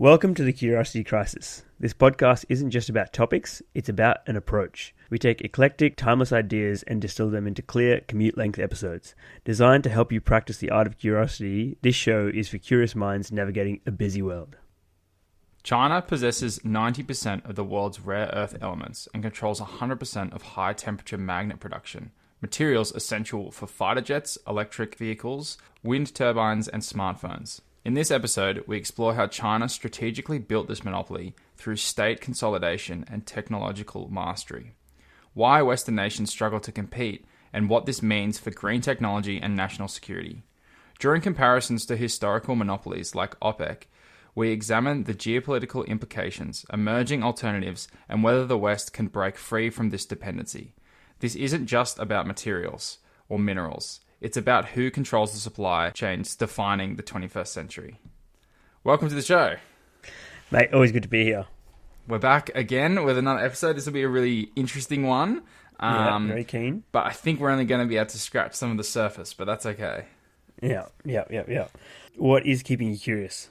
Welcome to the Curiosity Crisis. This podcast isn't just about topics, it's about an approach. We take eclectic, timeless ideas and distill them into clear, commute-length episodes. Designed to help you practice the art of curiosity, this show is for curious minds navigating a busy world. China possesses 90% of the world's rare earth elements and controls 100% of high-temperature magnet production, materials essential for fighter jets, electric vehicles, wind turbines, and smartphones. In this episode, we explore how China strategically built this monopoly through state consolidation and technological mastery, why Western nations struggle to compete, and what this means for green technology and national security. During comparisons to historical monopolies like OPEC, we examine the geopolitical implications, emerging alternatives, and whether the West can break free from this dependency. This isn't just about materials or minerals. It's about who controls the supply chains defining the 21st century. Welcome to the show. Mate, always good to be here. We're back again with another episode. This will be a really interesting one. Very keen. But I think we're only going to be able to scratch some of the surface, but that's okay. Yeah. What is keeping you curious?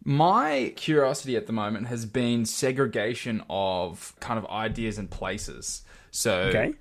My curiosity at the moment has been segregation of kind of ideas and places. So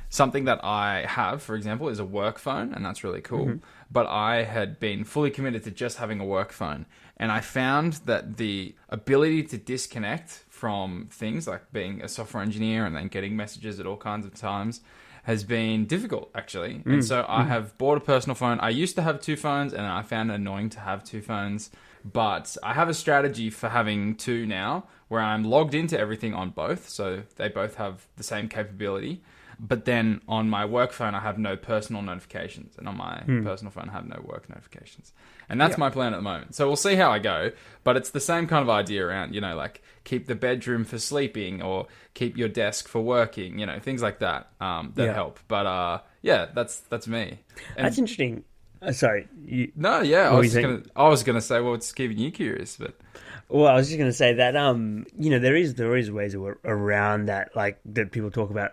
something that I have, for example, is a work phone, and that's really cool. Mm-hmm. But I had been fully committed to just having a work phone. And I found that the ability to disconnect from things like being a software engineer and then getting messages at all kinds of times has been difficult, actually. And so I have bought a personal phone. I used to have two phones, and I found it annoying to have two phones. But I have a strategy for having two now where I'm logged into everything on both. So they both have the same capability. But then on my work phone, I have no personal notifications. And on my personal phone, I have no work notifications. And that's my plan at the moment. So we'll see how I go. But it's the same kind of idea around, like keep the bedroom for sleeping or keep your desk for working, things like that help. But that's me. And that's interesting. Sorry. I was gonna say, well, it's keeping you curious, but well, I was just gonna say that there is ways around that, like that people talk about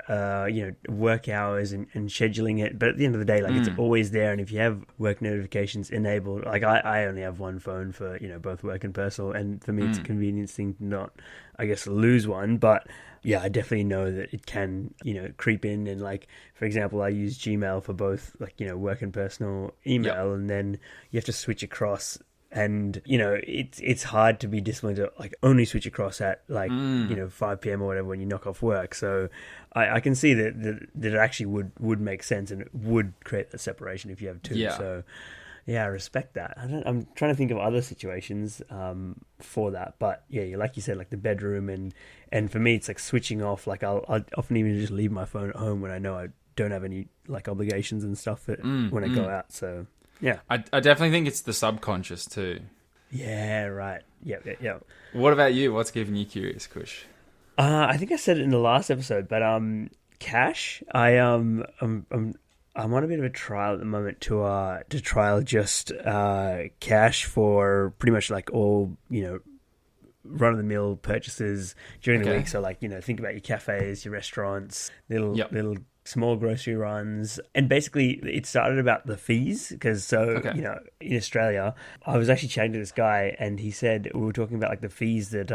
work hours and scheduling it, but at the end of the day, like it's always there, and if you have work notifications enabled, like I only have one phone for both work and personal, and for me it's a convenience thing to not, I guess, lose one, but yeah, I definitely know that it can, creep in. And like, for example, I use Gmail for both work and personal email. And then you have to switch across. And, it's hard to be disciplined to like only switch across at like, 5 p.m. or whatever when you knock off work. So I can see that it actually would make sense and it would create a separation if you have two. Yeah. So yeah, I respect that. I'm trying to think of other situations for that, but yeah, like you said, like the bedroom and for me, it's like switching off. Like I'll often even just leave my phone at home when I know I don't have any like obligations and stuff when I go out. So yeah, I definitely think it's the subconscious too. Yeah, right. Yeah. What about you? What's keeping you curious, Kush? I think I said it in the last episode, but cash. I'm on a bit of a trial at the moment to trial just cash for pretty much like all run-of-the-mill purchases during the week. So like think about your cafes, your restaurants, little small grocery runs, and basically it started about the fees because in Australia, I was actually chatting to this guy and he said we were talking about like the fees that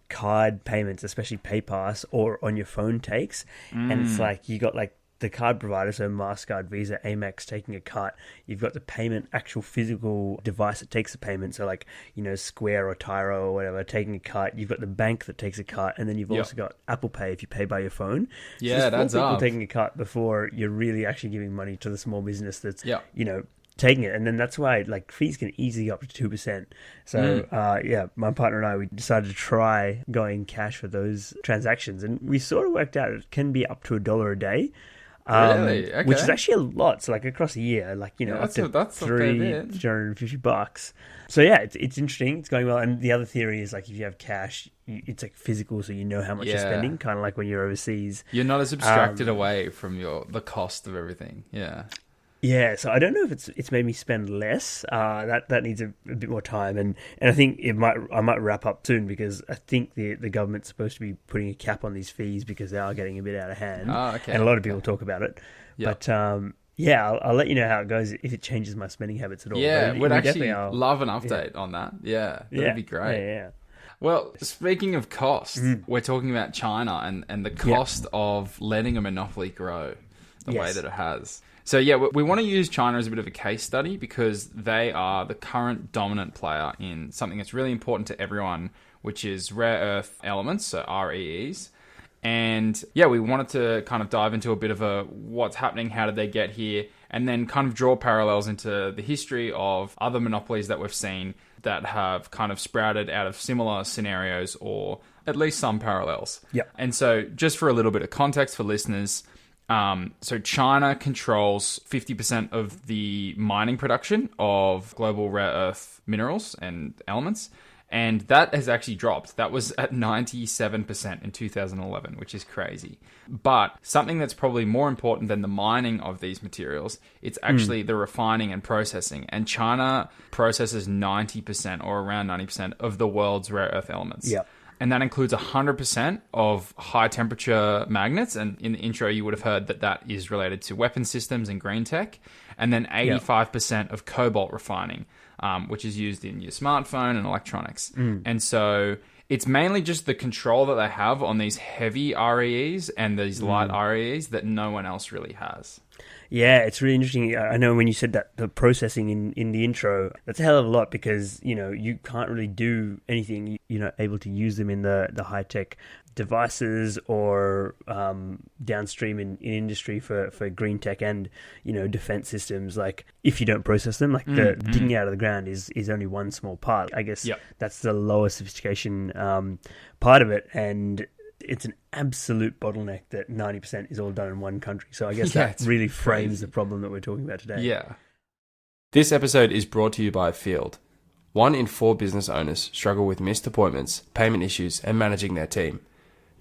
card payments, especially PayPass or on your phone takes, and it's like you got like the card provider, so MasterCard, Visa, Amex taking a cut. You've got the payment, actual physical device that takes the payment. So like, Square or Tyro or whatever taking a cut. You've got the bank that takes a cut. And then you've also got Apple Pay if you pay by your phone. Yeah, so that's people taking a cut before you're really actually giving money to the small business that's, taking it. And then that's why like fees can easily go up to 2%. So my partner and I, we decided to try going cash for those transactions. And we sort of worked out it can be up to $1 a day. Really? Okay. Which is actually a lot. So like across a year, like up to $350. So yeah, it's interesting. It's going well. And the other theory is like if you have cash, it's like physical, so you know how much you're spending. Kind of like when you're overseas, you're not as abstracted away from the cost of everything. Yeah. Yeah, so I don't know if it's made me spend less. That needs a bit more time, and I think I might wrap up soon because I think the government's supposed to be putting a cap on these fees because they are getting a bit out of hand. Oh, okay. And a lot of people talk about it. Yep. But Yeah, I'll let you know how it goes if it changes my spending habits at all. Yeah, But would we actually definitely are. love an update on that. Yeah, that'd be great. Yeah. Well, speaking of cost, we're talking about China and the cost of letting a monopoly grow the way that it has. So yeah, we want to use China as a bit of a case study because they are the current dominant player in something that's really important to everyone, which is rare earth elements, so REEs. And yeah, we wanted to kind of dive into a bit of a what's happening, how did they get here, and then kind of draw parallels into the history of other monopolies that we've seen that have kind of sprouted out of similar scenarios or at least some parallels. Yeah. And so just for a little bit of context for listeners, so China controls 50% of the mining production of global rare earth minerals and elements. And that has actually dropped. That was at 97% in 2011, which is crazy. But something that's probably more important than the mining of these materials, it's actually the refining and processing. And China processes 90% or around 90% of the world's rare earth elements. Yeah. And that includes 100% of high temperature magnets. And in the intro, you would have heard that that is related to weapon systems and green tech. And then 85% of cobalt refining, which is used in your smartphone and electronics. And so it's mainly just the control that they have on these heavy REEs and these light REEs that no one else really has. Yeah, it's really interesting. I know when you said that the processing in the intro, that's a hell of a lot because, you can't really do anything. You're not able to use them in the high-tech devices or downstream in industry for green tech and, defense systems. Like, if you don't process them, like the digging out of the ground is only one small part. I guess that's the lower sophistication part of it. And it's an absolute bottleneck that 90% is all done in one country. So I guess that really frames the problem that we're talking about today. Yeah. This episode is brought to you by Field. 1 in 4 business owners struggle with missed appointments, payment issues, and managing their team.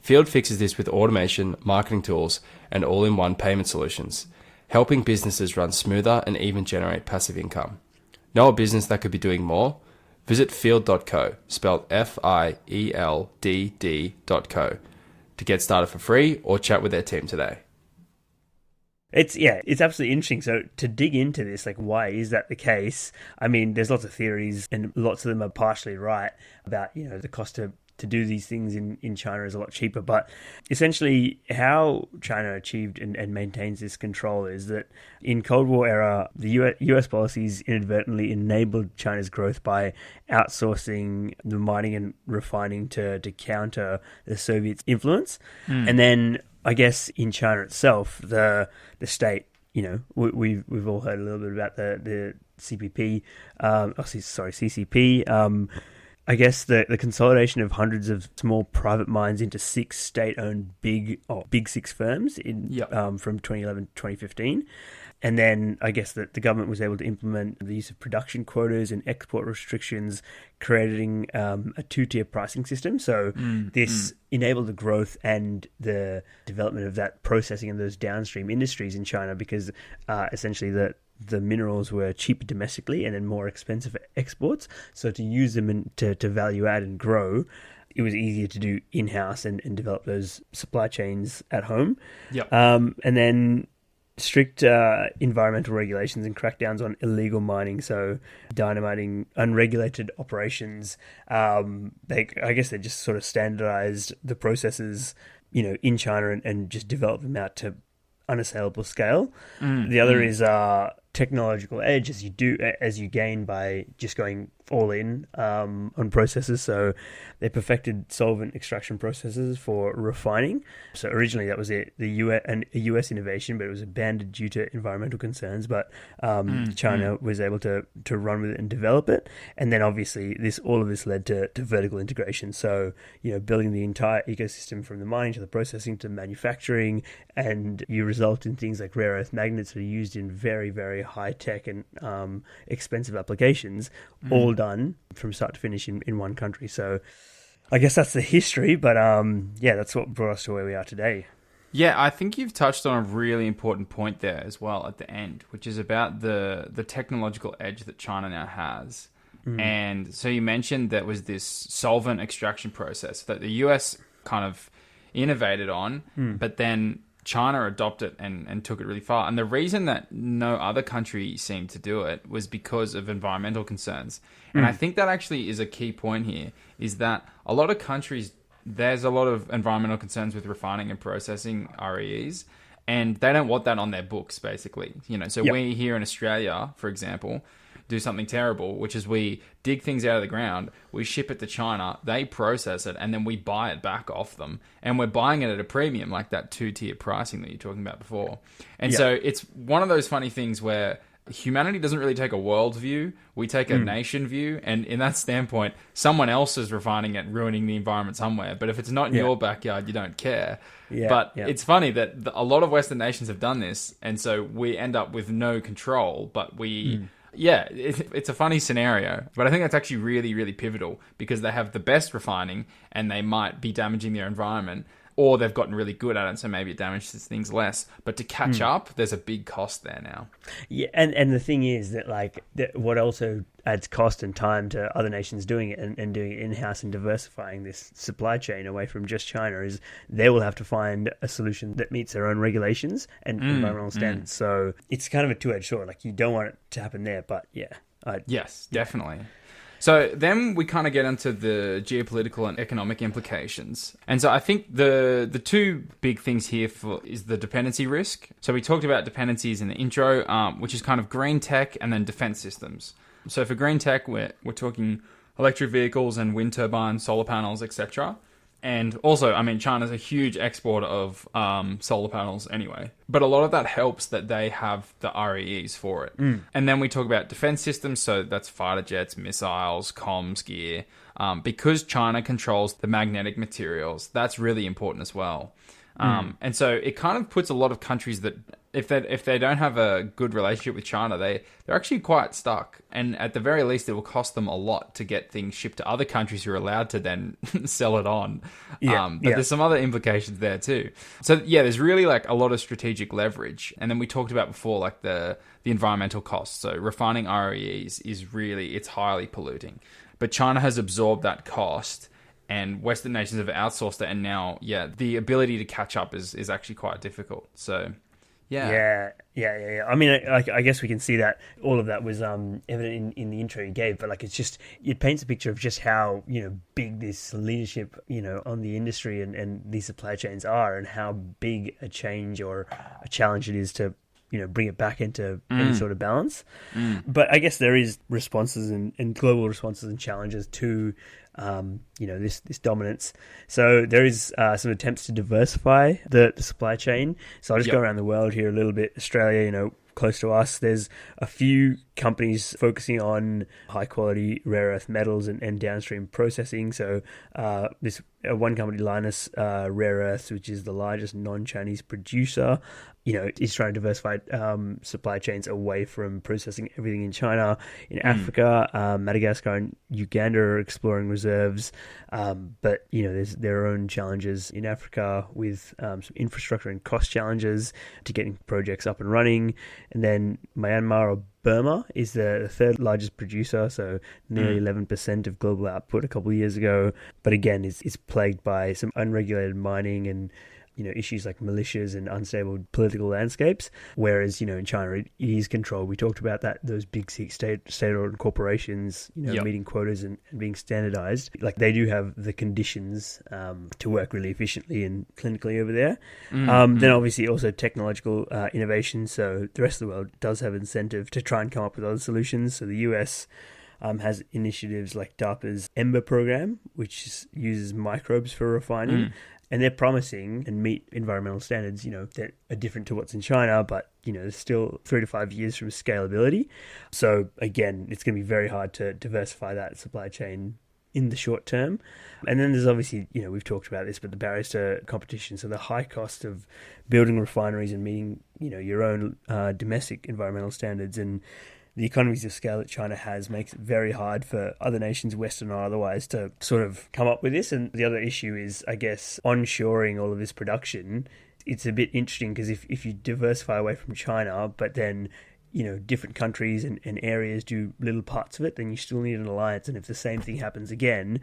Field fixes this with automation, marketing tools, and all-in-one payment solutions, helping businesses run smoother and even generate passive income. Know a business that could be doing more? Visit field.co, spelled FIELDD.co, to get started for free or chat with their team today. It's absolutely interesting. So to dig into this, like, why is that the case? I mean, there's lots of theories and lots of them are partially right about, the cost to do these things in China is a lot cheaper. But essentially how China achieved and maintains this control is that in Cold War era, the US policies inadvertently enabled China's growth by outsourcing the mining and refining to counter the Soviets' influence. And then I guess in China itself, the state, we've all heard a little bit about the CPP, CCP. I guess the consolidation of hundreds of small private mines into 6 state-owned big 6 firms from 2011 to 2015. And then I guess that the government was able to implement the use of production quotas and export restrictions, creating a 2-tier pricing system. So this enabled the growth and the development of that processing and those downstream industries in China because essentially the minerals were cheaper domestically and then more expensive for exports. So to use them to value add and grow, it was easier to do in-house and develop those supply chains at home. And then strict environmental regulations and crackdowns on illegal mining, so dynamiting unregulated operations. I guess they just sort of standardized the processes, in China and just developed them out to unassailable scale. The other is technological edge as you gain by just going all in on processes. So they perfected solvent extraction processes for refining. So originally that was a US innovation, but it was abandoned due to environmental concerns. But China was able to run with it and develop it. And then obviously all of this led to vertical integration. So building the entire ecosystem from the mining to the processing to manufacturing, and you result in things like rare earth magnets that are used in very, very high tech and expensive applications, all done from start to finish in one country. So I guess that's the history, but that's what brought us to where we are today. Yeah, I think you've touched on a really important point there as well at the end, which is about the technological edge that China now has. And so you mentioned that was this solvent extraction process that the US kind of innovated on, but then China adopted it and took it really far. And the reason that no other country seemed to do it was because of environmental concerns. And I think that actually is a key point here, is that a lot of countries, there's a lot of environmental concerns with refining and processing REEs, and they don't want that on their books, basically. So we here in Australia, for example, do something terrible, which is we dig things out of the ground, we ship it to China, they process it, and then we buy it back off them. And we're buying it at a premium, like that two-tier pricing that you're talking about before. And so it's one of those funny things where humanity doesn't really take a world view. We take a nation view. And in that standpoint, someone else is refining it, ruining the environment somewhere. But if it's not in your backyard, you don't care. But it's funny that a lot of Western nations have done this. And so we end up with no control, but we... Yeah, it's a funny scenario, but I think that's actually really, really pivotal, because they have the best refining and they might be damaging their environment, or they've gotten really good at it, so maybe it damages things less. But to catch up, there's a big cost there now. Yeah, and the thing is that what also adds cost and time to other nations doing it and doing it in-house and diversifying this supply chain away from just China is they will have to find a solution that meets their own regulations and environmental standards. So it's kind of a two-edged sword. Like, you don't want it to happen there, but yes, definitely. So then we kind of get into the geopolitical and economic implications. And so I think the two big things here is the dependency risk. So we talked about dependencies in the intro, which is kind of green tech and then defense systems. So for green tech, we're talking electric vehicles and wind turbines, solar panels, etc. And also, I mean, China's a huge exporter of solar panels anyway. But a lot of that helps that they have the REEs for it. And then we talk about defense systems. So that's fighter jets, missiles, comms gear. Because China controls the magnetic materials, that's really important as well. And so it kind of puts a lot of countries that if they don't have a good relationship with China, they're actually quite stuck. And at the very least, it will cost them a lot to get things shipped to other countries who are allowed to then sell it on. But there's some other implications there too. So yeah, there's really like a lot of strategic leverage. And then we talked about before, like the environmental costs. So refining REEs it's highly polluting. But China has absorbed that cost, and Western nations have outsourced it, and now, the ability to catch up is actually quite difficult. So, yeah. I mean, I guess we can see that all of that was evident in the intro you gave, but like, it paints a picture of just how big this leadership on the industry and these supply chains are, and how big a change or a challenge it is to bring it back into any sort of balance. But I guess there is responses and global responses and challenges to this dominance. So there is some attempts to diversify the supply chain. So I'll just go around the world here a little bit. Australia, close to us, there's a few companies focusing on high quality rare earth metals and downstream processing. So this one company, Linus Rare Earths, which is the largest non-Chinese producer, is trying to diversify supply chains away from processing everything in China. In Africa, Madagascar and Uganda are exploring reserves, but there's their own challenges in Africa with some infrastructure and cost challenges to getting projects up and running. And then Myanmar, or Burma, is the third largest producer, so nearly 11% of global output a couple of years ago. But again, is plagued by some unregulated mining and issues like militias and unstable political landscapes. Whereas in China, it is controlled. We talked about that; those big state-owned corporations, meeting quotas and being standardized. Like, they do have the conditions to work really efficiently and clinically over there. Then obviously also technological innovation. So the rest of the world does have incentive to try and come up with other solutions. So the US has initiatives like DARPA's EMBER program, which uses microbes for refining. And they're promising and meet environmental standards, that are different to what's in China, but, there's still 3 to 5 years from scalability. So again, it's going to be very hard to diversify that supply chain in the short term. And then there's obviously, we've talked about this, but the barriers to competition. So the high cost of building refineries and meeting, your own domestic environmental standards, and the economies of scale that China has makes it very hard for other nations, Western or otherwise, to sort of come up with this. And the other issue is, I guess, onshoring all of this production. It's a bit interesting because if you diversify away from China, but then, different countries and areas do little parts of it, then you still need an alliance. And if the same thing happens again,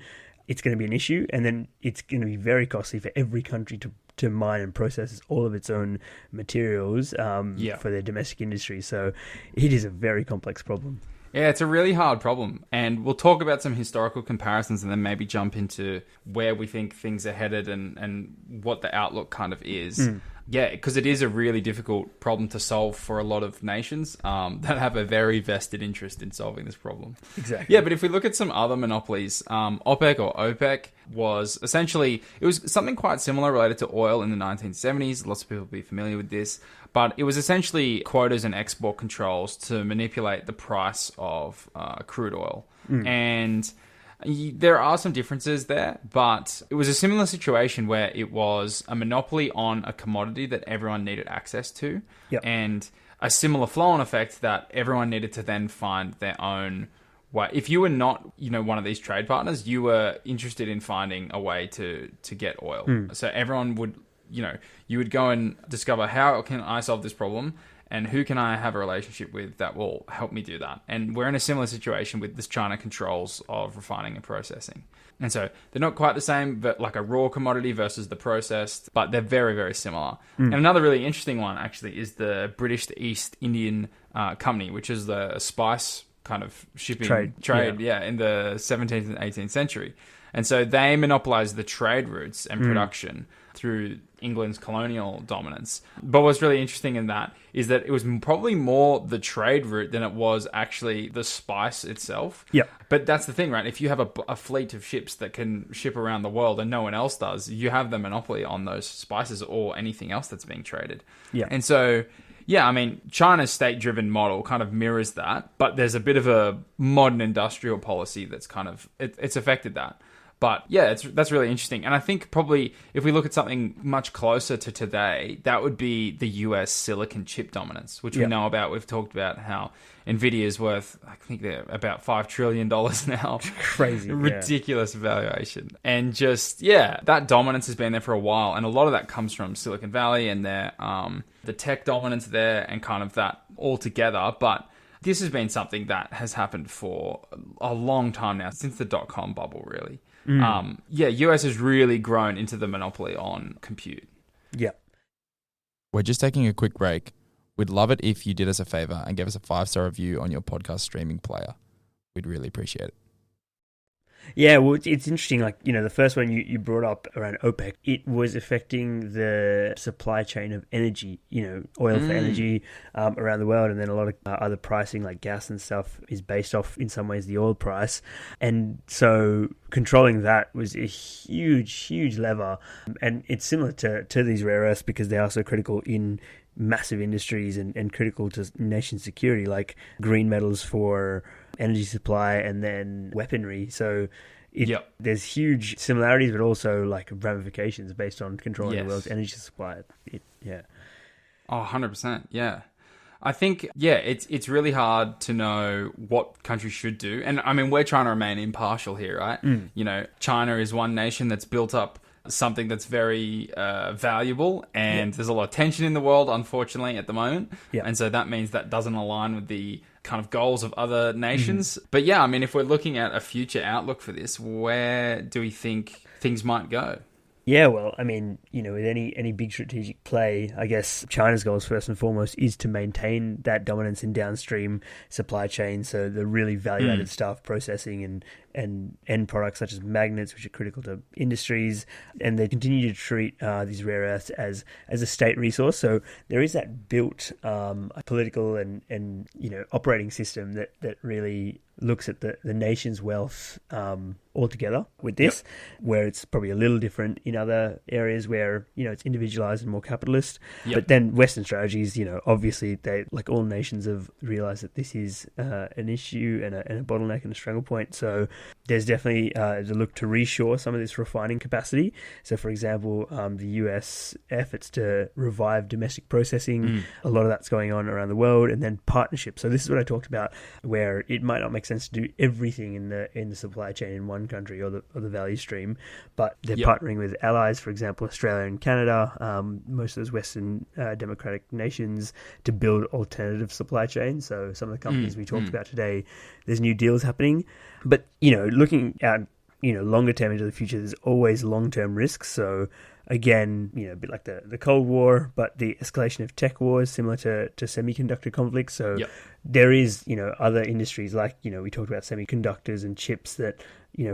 it's going to be an issue. And then it's going to be very costly for every country to to mine and process all of its own materials for their domestic industry. So it is a very complex problem. Yeah, it's a really hard problem. And we'll talk about some historical comparisons and then maybe jump into where we think things are headed and what the outlook kind of is. Yeah, because it is a really difficult problem to solve for a lot of nations that have a very vested interest in solving this problem. Exactly. Yeah, but if we look at some other monopolies, OPEC or OPEC was essentially, it was something quite similar related to oil in the 1970s. Lots of people will be familiar with this. But it was essentially quotas and export controls to manipulate the price of crude oil. And there are some differences there, but it was a similar situation where it was a monopoly on a commodity that everyone needed access to, and a similar flow-on effect that everyone needed to then find their own way. If you were not, one of these trade partners, you were interested in finding a way to get oil. So everyone would, you would go and discover, how can I solve this problem? And who can I have a relationship with that will help me do that? And we're in a similar situation with this China controls of refining and processing. And so they're not quite the same, but like a raw commodity versus the processed, but they're very, very similar. And another really interesting one actually is the British East Indian Company, which is the spice kind of shipping trade in the 17th and 18th century. And so they monopolized the trade routes and production through England's colonial dominance. But what's really interesting in that is that it was probably more the trade route than it was actually the spice itself. Yeah. But that's the thing, right? If you have a fleet of ships that can ship around the world and no one else does, you have the monopoly on those spices or anything else that's being traded. Yeah. And so, yeah, I mean, China's state-driven model kind of mirrors that, but there's a bit of a modern industrial policy that's kind of, it's affected that. But yeah, that's really interesting. And I think probably if we look at something much closer to today, that would be the US silicon chip dominance, which we know about. We've talked about how NVIDIA is worth, I think they're about $5 trillion now. Crazy. Ridiculous valuation. And just, that dominance has been there for a while. And a lot of that comes from Silicon Valley and their, the tech dominance there and kind of that all together. But this has been something that has happened for a long time now, since the dot-com bubble, really. US has really grown into the monopoly on compute. Yeah. We're just taking a quick break. We'd love it if you did us a favor and gave us a 5-star review on your podcast streaming player. We'd really appreciate it. Yeah, well, it's interesting. Like, the first one you brought up around OPEC, it was affecting the supply chain of energy, oil for energy around the world. And then a lot of other pricing like gas and stuff is based off, in some ways, the oil price. And so controlling that was a huge, huge lever. And it's similar to these rare earths because they are so critical in massive industries and critical to nation security, like green metals for energy supply and then weaponry. So there's huge similarities, but also like ramifications based on controlling the world's energy supply. Oh, 100%. Yeah. I think, it's really hard to know what countries should do. And I mean, we're trying to remain impartial here, right? China is one nation that's built up something that's very valuable, and there's a lot of tension in the world, unfortunately, at the moment. And so that means that doesn't align with the kind of goals of other nations. But yeah, I mean, if we're looking at a future outlook for this, where do we think things might go? Yeah, well, I mean, with any big strategic play, I guess China's goals first and foremost is to maintain that dominance in downstream supply chain. So the really value-added stuff, processing and end products such as magnets, which are critical to industries, and they continue to treat these rare earths as a state resource. So there is that built political and operating system that really looks at the nation's wealth altogether with this, where it's probably a little different in other areas where it's individualized and more capitalist. But then Western strategies, obviously they, like all nations, have realized that this is an issue and a bottleneck and a struggle point. So there's definitely the look to reshore some of this refining capacity. So for example, the US efforts to revive domestic processing, a lot of that's going on around the world, and then partnerships. So this is what I talked about, where it might not make sense to do everything in the supply chain in one country or the value stream, but they're partnering with allies, for example, Australia and Canada, most of those Western democratic nations, to build alternative supply chains. So some of the companies we talked about today, there's new deals happening. But, looking out, longer term into the future, there's always long-term risks. So again, a bit like the Cold War, but the escalation of tech wars similar to semiconductor conflicts. So there is, other industries like, we talked about semiconductors and chips that,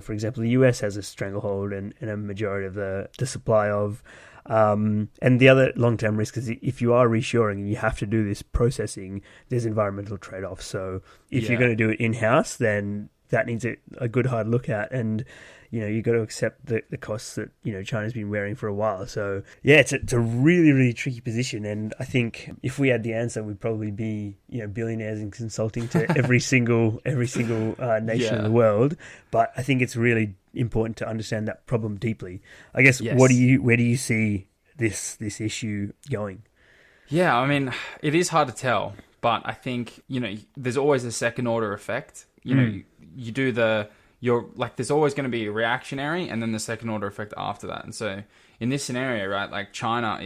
for example, the US has a stranglehold and a majority of the supply of. And the other long-term risk is if you are reshoring and you have to do this processing, there's environmental trade-offs. So if you're going to do it in-house, then that needs a good hard look at, and you've got to accept the costs that China's been wearing for a while. So it's a really, really tricky position, and I think if we had the answer, we'd probably be billionaires in consulting to every single nation in the world. But I think it's really important to understand that problem deeply. I guess where do you see this issue going? Yeah, I mean, it is hard to tell, but I think there's always a second order effect. You do there's always going to be a reactionary and then the second order effect after that. And so in this scenario, right, like China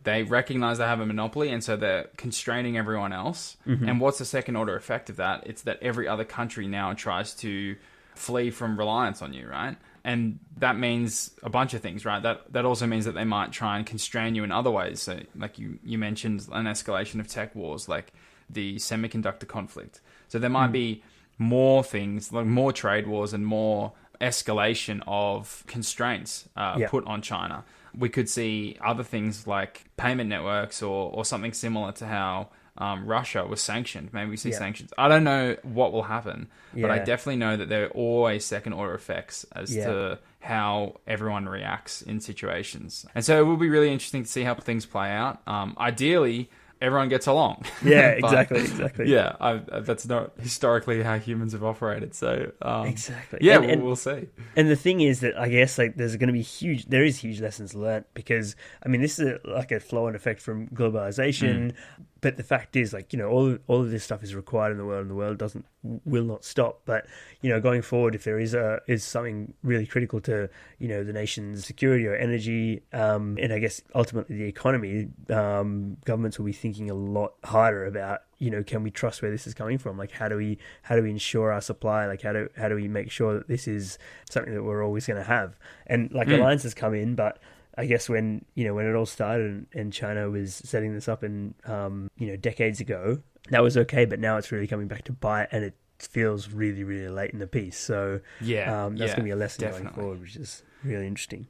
they recognize they have a monopoly, and so they're constraining everyone else. Mm-hmm. And what's the second order effect of that? It's that every other country now tries to flee from reliance on you, right? And that means a bunch of things, right? That also means that they might try and constrain you in other ways. So like you mentioned an escalation of tech wars, like the semiconductor conflict. So there might be more things, like more trade wars and more escalation of constraints put on China. We could see other things like payment networks or something similar to how Russia was sanctioned. Maybe we see sanctions. I don't know what will happen, but I definitely know that there are always second order effects as to how everyone reacts in situations. And so it will be really interesting to see how things play out. Ideally, everyone gets along. Yeah, exactly. Yeah, that's not historically how humans have operated. So exactly. Yeah, we'll see. And the thing is that I guess there's going to be huge lessons learned, because I mean this is like a flow and effect from globalization. But the fact is, all of this stuff is required in the world, and the world will not stop. But going forward, if there is something really critical to the nation's security or energy, and I guess ultimately the economy, governments will be thinking a lot harder about can we trust where this is coming from? Like how do we ensure our supply? Like how do we make sure that this is something that we're always going to have? And alliances come in, but I guess when it all started and China was setting this up in decades ago, that was okay, but now it's really coming back to bite, and it feels really, really late in the piece. So that's going to be a lesson going forward, which is really interesting.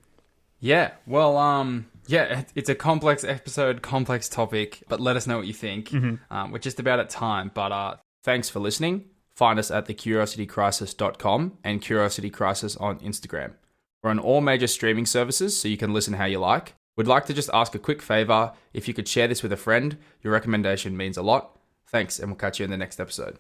Yeah, well, it's a complex episode, complex topic, but let us know what you think. Mm-hmm. We're just about at time, but thanks for listening. Find us at thecuriositycrisis.com and Curiosity Crisis on Instagram. We're on all major streaming services, so you can listen how you like. We'd like to just ask a quick favor. If you could share this with a friend, your recommendation means a lot. Thanks, and we'll catch you in the next episode.